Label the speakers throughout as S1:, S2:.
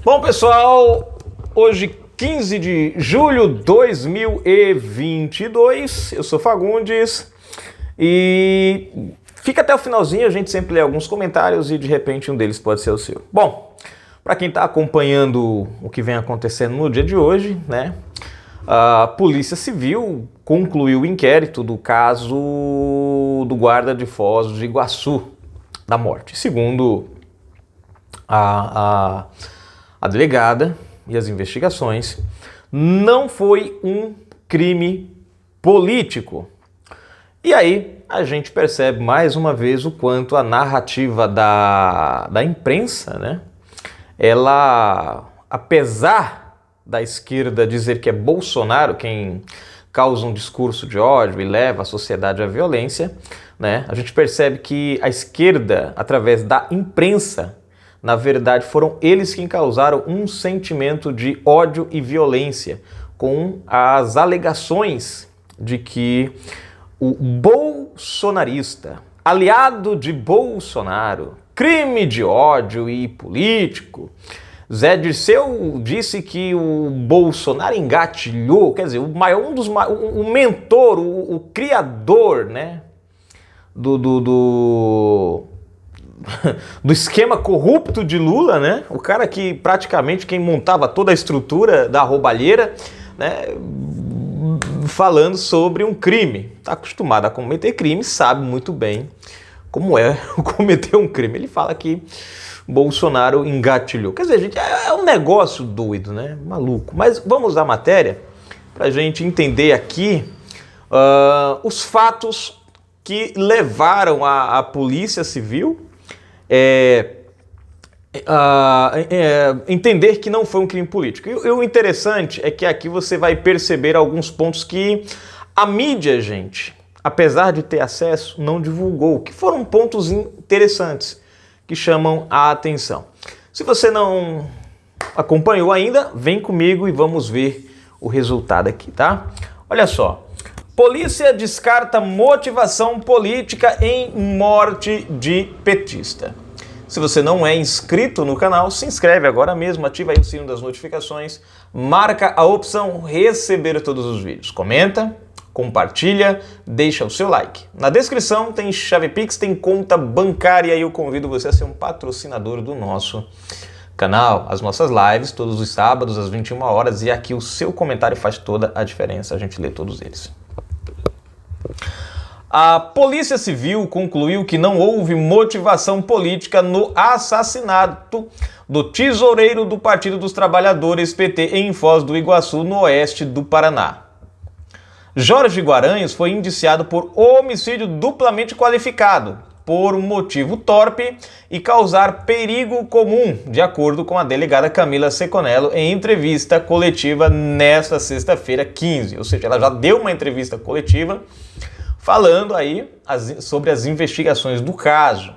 S1: Bom, pessoal, hoje 15 de julho de 2022, eu sou Fagundes e fica até o finalzinho, a gente sempre lê alguns comentários e de repente um deles pode ser o seu. Bom, para quem está acompanhando o que vem acontecendo no dia de hoje, né, a Polícia Civil concluiu o inquérito do caso do guarda de Foz do Iguaçu, da morte. Segundo a delegada e as investigações, não foi um crime político. E aí a gente percebe mais uma vez o quanto a narrativa da imprensa, né, ela, apesar da esquerda dizer que é Bolsonaro quem causa um discurso de ódio e leva a sociedade à violência, né, a gente percebe que a esquerda, através da imprensa, na verdade, foram eles quem causaram um sentimento de ódio e violência, com as alegações de que o bolsonarista, aliado de Bolsonaro, crime de ódio e político, Zé Dirceu disse que o Bolsonaro engatilhou, quer dizer, o mentor, o criador, né, do esquema corrupto de Lula, né? O cara que praticamente quem montava toda a estrutura da roubalheira, né? Falando sobre um crime. Está acostumado a cometer crime, sabe muito bem como é cometer um crime. Ele fala que Bolsonaro engatilhou. Quer dizer, gente, é um negócio doido, né? Maluco. Mas vamos à matéria para a gente entender aqui os fatos que levaram a Polícia Civil entender que não foi um crime político. E o interessante é que aqui você vai perceber alguns pontos que a mídia, gente, apesar de ter acesso, não divulgou, que foram pontos interessantes, que chamam a atenção. Se você não acompanhou ainda, vem comigo e vamos ver o resultado aqui, tá? Olha só. Polícia descarta motivação política em morte de petista. Se você não é inscrito no canal, se inscreve agora mesmo, ativa aí o sino das notificações, marca a opção receber todos os vídeos, comenta, compartilha, deixa o seu like. Na descrição tem chave Pix, tem conta bancária e eu convido você a ser um patrocinador do nosso canal. As nossas lives todos os sábados às 21 horas e aqui o seu comentário faz toda a diferença, a gente lê todos eles. A Polícia Civil concluiu que não houve motivação política no assassinato do tesoureiro do Partido dos Trabalhadores, PT, em Foz do Iguaçu, no oeste do Paraná. Jorge Guaranhos foi indiciado por homicídio duplamente qualificado, por um motivo torpe e causar perigo comum, de acordo com a delegada Camila Seconello em entrevista coletiva nesta sexta-feira 15. Ou seja, ela já deu uma entrevista coletiva falando aí sobre as investigações do caso.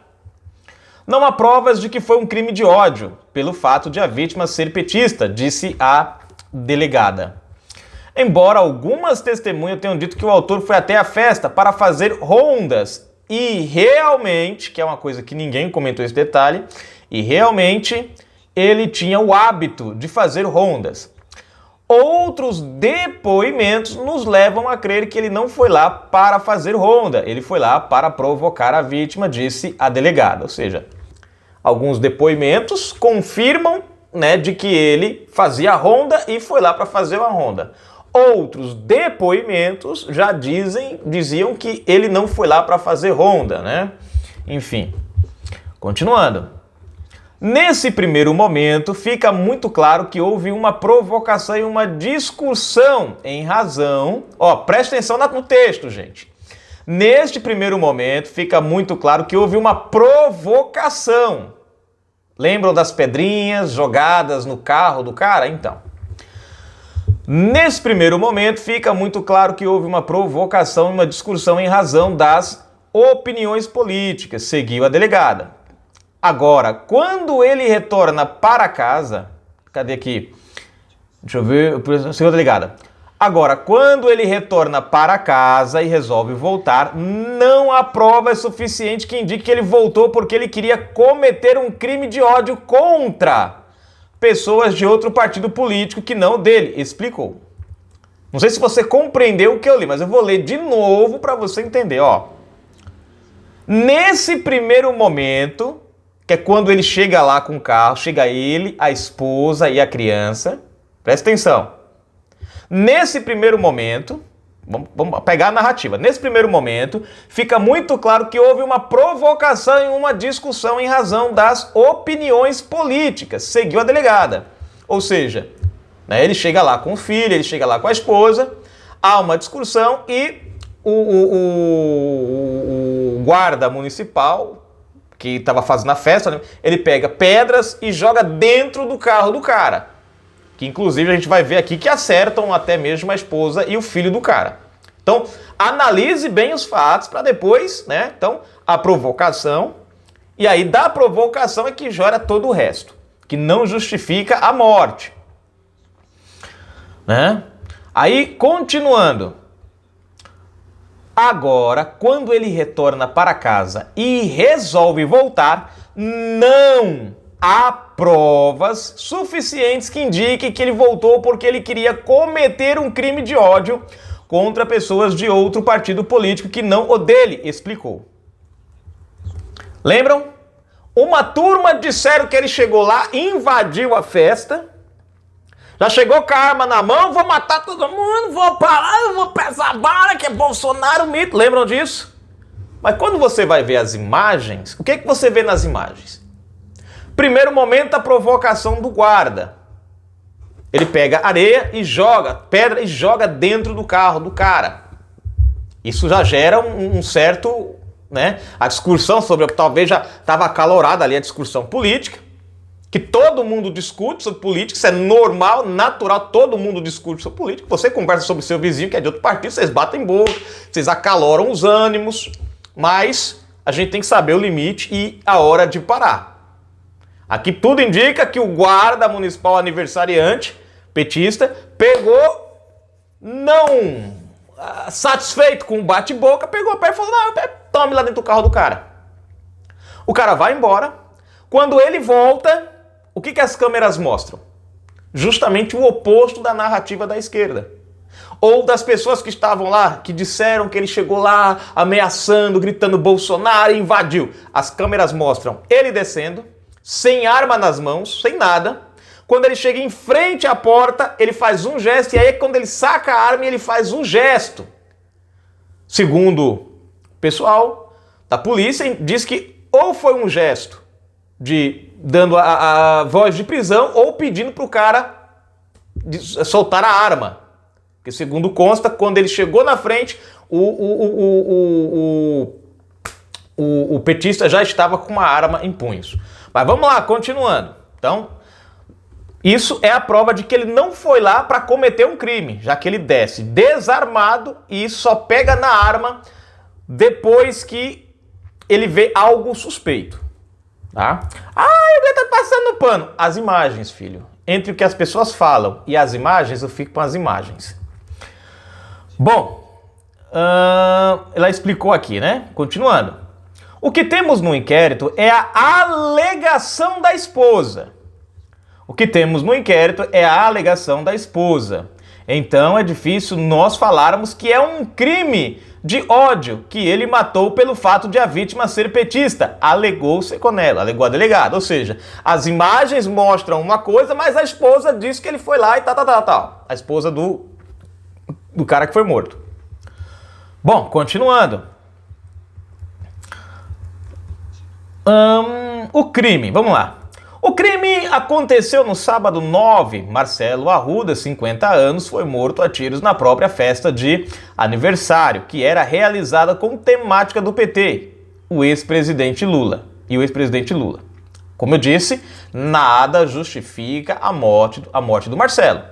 S1: Não há provas de que foi um crime de ódio pelo fato de a vítima ser petista, disse a delegada. Embora algumas testemunhas tenham dito que o autor foi até a festa para fazer rondas e realmente, que é uma coisa que ninguém comentou esse detalhe, e realmente ele tinha o hábito de fazer rondas. Outros depoimentos nos levam a crer que ele não foi lá para fazer ronda, ele foi lá para provocar a vítima, disse a delegada. Ou seja, alguns depoimentos confirmam, né, de que ele fazia ronda e foi lá para fazer uma ronda. Outros depoimentos já diziam que ele não foi lá para fazer ronda, né? Enfim, continuando. Nesse primeiro momento, fica muito claro que houve uma provocação e uma discussão em razão... presta atenção no texto, gente. Neste primeiro momento, fica muito claro que houve uma provocação. Lembram das pedrinhas jogadas no carro do cara? Então, nesse primeiro momento, fica muito claro que houve uma provocação e uma discussão em razão das opiniões políticas, seguiu a delegada. Agora, quando ele retorna para casa... Cadê aqui? Deixa eu ver... Senhora delegada. Agora, quando ele retorna para casa e resolve voltar, não há prova suficiente que indique que ele voltou porque ele queria cometer um crime de ódio contra pessoas de outro partido político que não o dele, explicou. Não sei se você compreendeu o que eu li, mas eu vou ler de novo para você entender, ó. Nesse primeiro momento, que é quando ele chega lá com o carro, chega ele, a esposa e a criança, presta atenção. Nesse primeiro momento, vamos pegar a narrativa. Nesse primeiro momento, fica muito claro que houve uma provocação e uma discussão em razão das opiniões políticas, seguiu a delegada. Ou seja, né, ele chega lá com o filho, ele chega lá com a esposa, há uma discussão e o guarda municipal, que estava fazendo a festa, né, ele pega pedras e joga dentro do carro do cara. Que inclusive a gente vai ver aqui que acertam até mesmo a esposa e o filho do cara. Então, analise bem os fatos para depois, né? Então, a provocação, e aí da provocação é que gera todo o resto, que não justifica a morte. Né? Aí, continuando. Agora, quando ele retorna para casa e resolve voltar, não há provas suficientes que indiquem que ele voltou porque ele queria cometer um crime de ódio contra pessoas de outro partido político que não o dele, explicou. Lembram? Uma turma disseram que ele chegou lá, invadiu a festa, já chegou com a arma na mão, vou matar todo mundo, vou parar, eu vou pesar bala, que é Bolsonaro, mito. Lembram disso? Mas quando você vai ver as imagens, o que é que você vê nas imagens? Primeiro momento, a provocação do guarda. Ele pega areia e joga, pedra e joga dentro do carro do cara. Isso já gera um certo, né? A discussão sobre, talvez já estava acalorada ali a discussão política, que todo mundo discute sobre política, isso é normal, natural, todo mundo discute sobre política. Você conversa sobre seu vizinho que é de outro partido, vocês batem boca, vocês acaloram os ânimos, mas a gente tem que saber o limite e a hora de parar. Aqui tudo indica que o guarda municipal aniversariante, petista, pegou, não satisfeito com o bate-boca, pegou a pé e falou, não, tome lá dentro do carro do cara. O cara vai embora, quando ele volta, o que as câmeras mostram? Justamente o oposto da narrativa da esquerda. Ou das pessoas que estavam lá, que disseram que ele chegou lá ameaçando, gritando Bolsonaro e invadiu. As câmeras mostram ele descendo, sem arma nas mãos, sem nada. Quando ele chega em frente à porta, ele faz um gesto, e aí quando ele saca a arma, ele faz um gesto. Segundo o pessoal da polícia, diz que ou foi um gesto de dando a voz de prisão ou pedindo para o cara soltar a arma. Porque segundo consta, quando ele chegou na frente, o petista já estava com uma arma em punhos. Mas vamos lá, continuando. Então, isso é a prova de que ele não foi lá para cometer um crime, já que ele desce desarmado e só pega na arma depois que ele vê algo suspeito. Tá? Ele tá passando pano. As imagens, filho. Entre o que as pessoas falam e as imagens, eu fico com as imagens. Bom, ela explicou aqui, né? Continuando. O que temos no inquérito é a alegação da esposa. O que temos no inquérito é a alegação da esposa. Então é difícil nós falarmos que é um crime de ódio que ele matou pelo fato de a vítima ser petista, alegou Seconello, alegou a delegada. Ou seja, as imagens mostram uma coisa, mas a esposa disse que ele foi lá e tal. A esposa do cara que foi morto. Bom, continuando. O crime, vamos lá. O crime aconteceu no sábado 9. Marcelo Arruda, 50 anos, foi morto a tiros na própria festa de aniversário, que era realizada com temática do PT, o ex-presidente Lula e o ex-presidente Lula. Como eu disse, nada justifica a morte do Marcelo.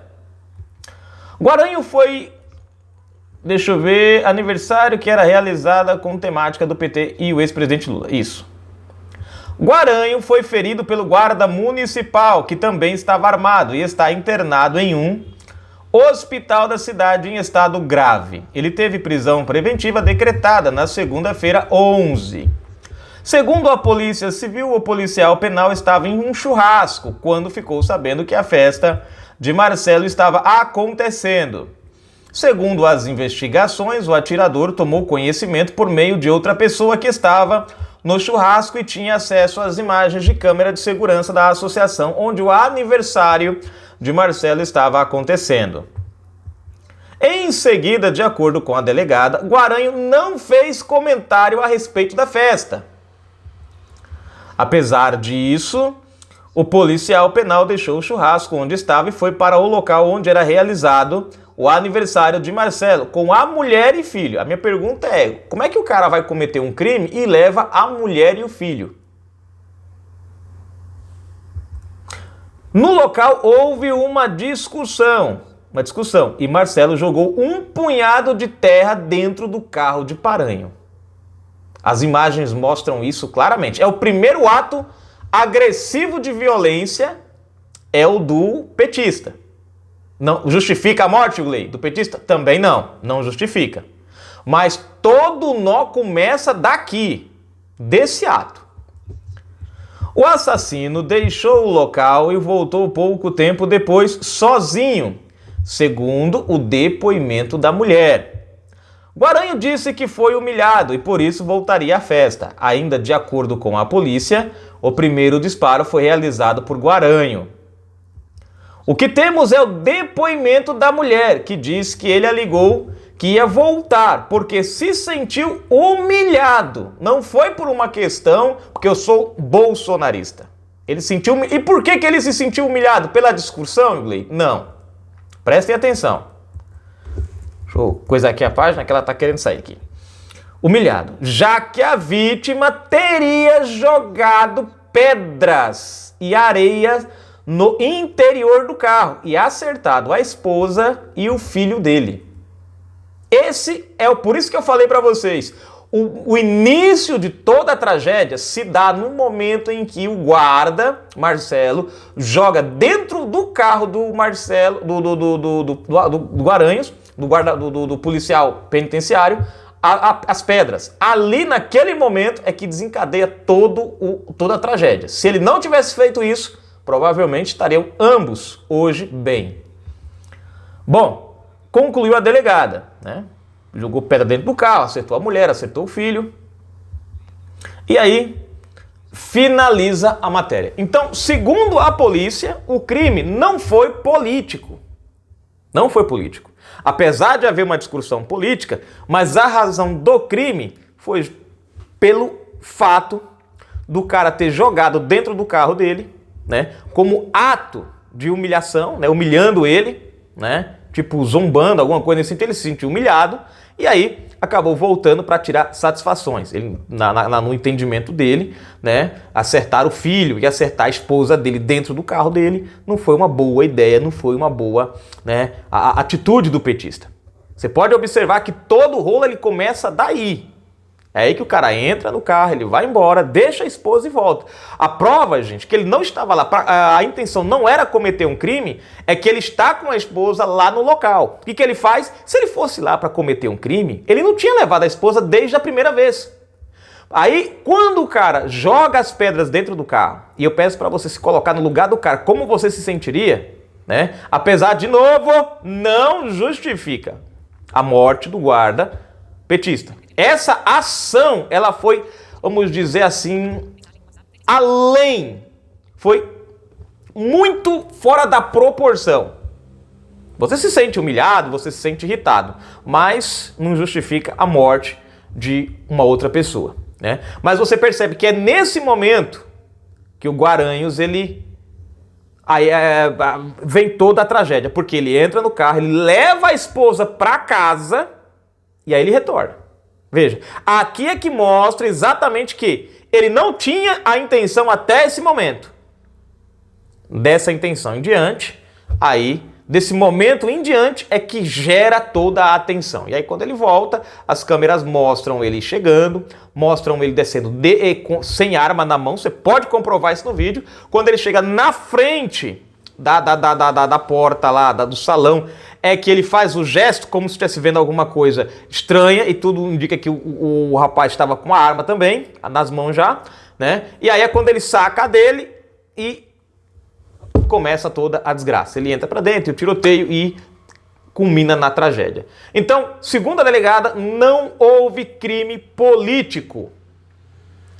S1: Guaranho foi, deixa eu ver, aniversário que era realizada com temática do PT e o ex-presidente Lula. Isso. Guaranho foi ferido pelo guarda municipal, que também estava armado e está internado em um hospital da cidade em estado grave. Ele teve prisão preventiva decretada na segunda-feira, 11. Segundo a Polícia Civil, o policial penal estava em um churrasco quando ficou sabendo que a festa de Marcelo estava acontecendo. Segundo as investigações, o atirador tomou conhecimento por meio de outra pessoa que estava no churrasco e tinha acesso às imagens de câmera de segurança da associação onde o aniversário de Marcelo estava acontecendo. Em seguida, de acordo com a delegada, Guaranho não fez comentário a respeito da festa. Apesar disso, o policial penal deixou o churrasco onde estava e foi para o local onde era realizado o aniversário de Marcelo, com a mulher e filho. A minha pergunta é, como é que o cara vai cometer um crime e leva a mulher e o filho? No local houve uma discussão, e Marcelo jogou um punhado de terra dentro do carro de Paranho. As imagens mostram isso claramente. É o primeiro ato agressivo de violência, é o do petista. Não justifica a morte, Gley, do petista? Também não justifica. Mas todo o nó começa daqui, desse ato. O assassino deixou o local e voltou pouco tempo depois sozinho, segundo o depoimento da mulher. Guaranho disse que foi humilhado e por isso voltaria à festa. Ainda de acordo com a polícia, o primeiro disparo foi realizado por Guaranho. O que temos é o depoimento da mulher, que diz que ele alegou que ia voltar porque se sentiu humilhado. Não foi por uma questão porque eu sou bolsonarista. Ele sentiu. E por que ele se sentiu humilhado? Pela discussão, Gley? Não. Prestem atenção. Deixa eu coisar aqui a página que ela está querendo sair aqui. Humilhado, já que a vítima teria jogado pedras e areia no interior do carro e acertado a esposa e o filho dele. Por isso que eu falei para vocês, o início de toda a tragédia se dá no momento em que o guarda, Marcelo, joga dentro do carro do Marcelo, do Guaranhos, do policial penitenciário, as pedras. Ali, naquele momento, é que desencadeia toda a tragédia. Se ele não tivesse feito isso, provavelmente estariam ambos hoje bem. Bom, concluiu a delegada, né? Jogou pedra dentro do carro, acertou a mulher, acertou o filho. E aí, finaliza a matéria. Então, segundo a polícia, o crime não foi político. Não foi político. Apesar de haver uma discussão política, mas a razão do crime foi pelo fato do cara ter jogado dentro do carro dele, né, como ato de humilhação, né, humilhando ele, né, tipo zombando, alguma coisa nesse sentido, ele se sentiu humilhado e aí acabou voltando para tirar satisfações. Ele, no entendimento dele, né, acertar o filho e acertar a esposa dele dentro do carro dele não foi uma boa ideia, não foi uma boa, né, a atitude do petista. Você pode observar que todo o rolo ele começa daí. É aí que o cara entra no carro, ele vai embora, deixa a esposa e volta. A prova, gente, que ele não estava lá, a intenção não era cometer um crime, é que ele está com a esposa lá no local. O que ele faz? Se ele fosse lá para cometer um crime, ele não tinha levado a esposa desde a primeira vez. Aí, quando o cara joga as pedras dentro do carro, e eu peço para você se colocar no lugar do cara, como você se sentiria, né? Apesar, de novo, não justifica a morte do guarda petista. Essa ação, ela foi, vamos dizer assim, além, foi muito fora da proporção. Você se sente humilhado, você se sente irritado, mas não justifica a morte de uma outra pessoa, né? Mas você percebe que é nesse momento que o Guaranhos, vem toda a tragédia, porque ele entra no carro, ele leva a esposa para casa e aí ele retorna. Veja, aqui é que mostra exatamente que ele não tinha a intenção até esse momento. Dessa intenção em diante, aí, desse momento em diante, é que gera toda a atenção. E aí, quando ele volta, as câmeras mostram ele chegando, mostram ele descendo sem arma na mão. Você pode comprovar isso no vídeo. Quando ele chega na frente da porta lá, do salão, é que ele faz o gesto como se estivesse vendo alguma coisa estranha e tudo indica que o rapaz estava com a arma também, nas mãos já, né? E aí é quando ele saca a dele e começa toda a desgraça. Ele entra pra dentro, o tiroteio e culmina na tragédia. Então, segundo a delegada, não houve crime político.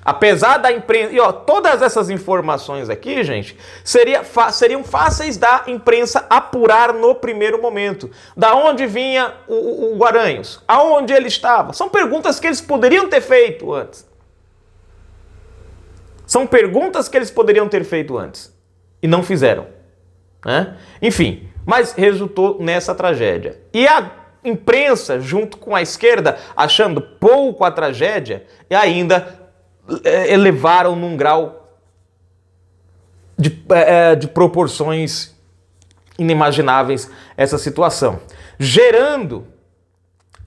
S1: Apesar da imprensa... E ó, todas essas informações aqui, gente, seriam fáceis da imprensa apurar no primeiro momento. Da onde vinha o Guaranhos? Aonde ele estava? São perguntas que eles poderiam ter feito antes. São perguntas que eles poderiam ter feito antes. E não fizeram. Né? Enfim, mas resultou nessa tragédia. E a imprensa, junto com a esquerda, achando pouco a tragédia, e ainda elevaram num grau de proporções inimagináveis essa situação, gerando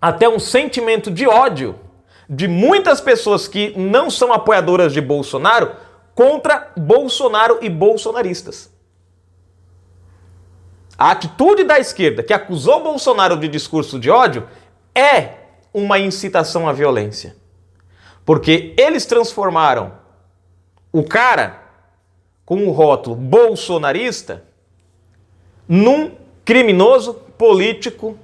S1: até um sentimento de ódio de muitas pessoas que não são apoiadoras de Bolsonaro contra Bolsonaro e bolsonaristas. A atitude da esquerda que acusou Bolsonaro de discurso de ódio é uma incitação à violência. Porque eles transformaram o cara com o rótulo bolsonarista num criminoso político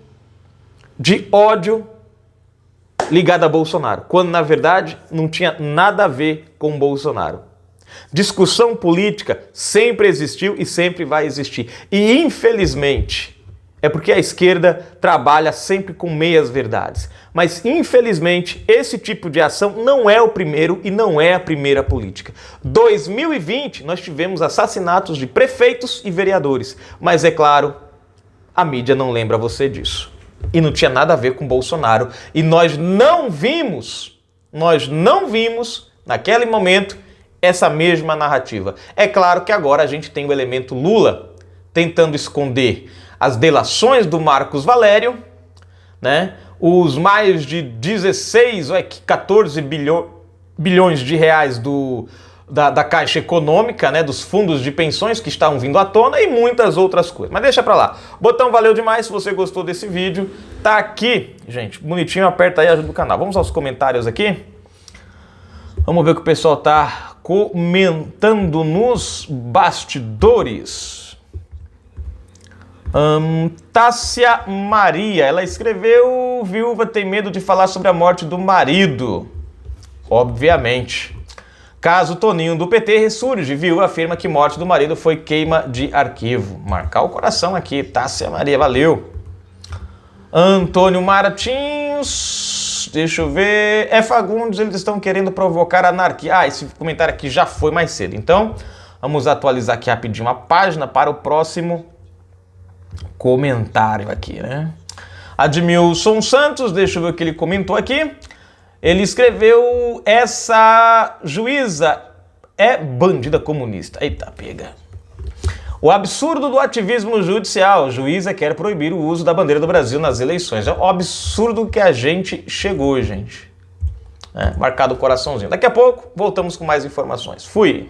S1: de ódio ligado a Bolsonaro, quando na verdade não tinha nada a ver com Bolsonaro. Discussão política sempre existiu e sempre vai existir. E infelizmente, é porque a esquerda trabalha sempre com meias verdades. Mas infelizmente, esse tipo de ação não é o primeiro e não é a primeira política. 2020, nós tivemos assassinatos de prefeitos e vereadores. Mas é claro, a mídia não lembra você disso. E não tinha nada a ver com Bolsonaro. E nós não vimos, naquele momento, essa mesma narrativa. É claro que agora a gente tem o elemento Lula tentando esconder as delações do Marcos Valério, né? Os mais de 16 ou 14 bilhões de reais da Caixa Econômica, né? Dos fundos de pensões que estavam vindo à tona e muitas outras coisas. Mas deixa pra lá. Botão valeu demais se você gostou desse vídeo. Tá aqui, gente, bonitinho, aperta aí e ajuda o canal. Vamos aos comentários aqui. Vamos ver o que o pessoal tá comentando nos bastidores. Tássia Maria, ela escreveu: viúva tem medo de falar sobre a morte do marido. Obviamente. Caso Toninho do PT ressurge, viúva afirma que morte do marido foi queima de arquivo. Marcar o coração aqui, Tássia Maria, valeu. Antônio Martins, deixa eu ver. Fagundes, eles estão querendo provocar anarquia. Ah, esse comentário aqui já foi mais cedo. Então, vamos atualizar aqui rapidinho a página para o próximo comentário aqui, né? Admilson Santos, deixa eu ver o que ele comentou aqui. Ele escreveu: essa juíza é bandida comunista. Eita, pega. O absurdo do ativismo judicial. Juíza quer proibir o uso da bandeira do Brasil nas eleições. É o absurdo que a gente chegou, gente. Marcado o coraçãozinho. Daqui a pouco, voltamos com mais informações. Fui!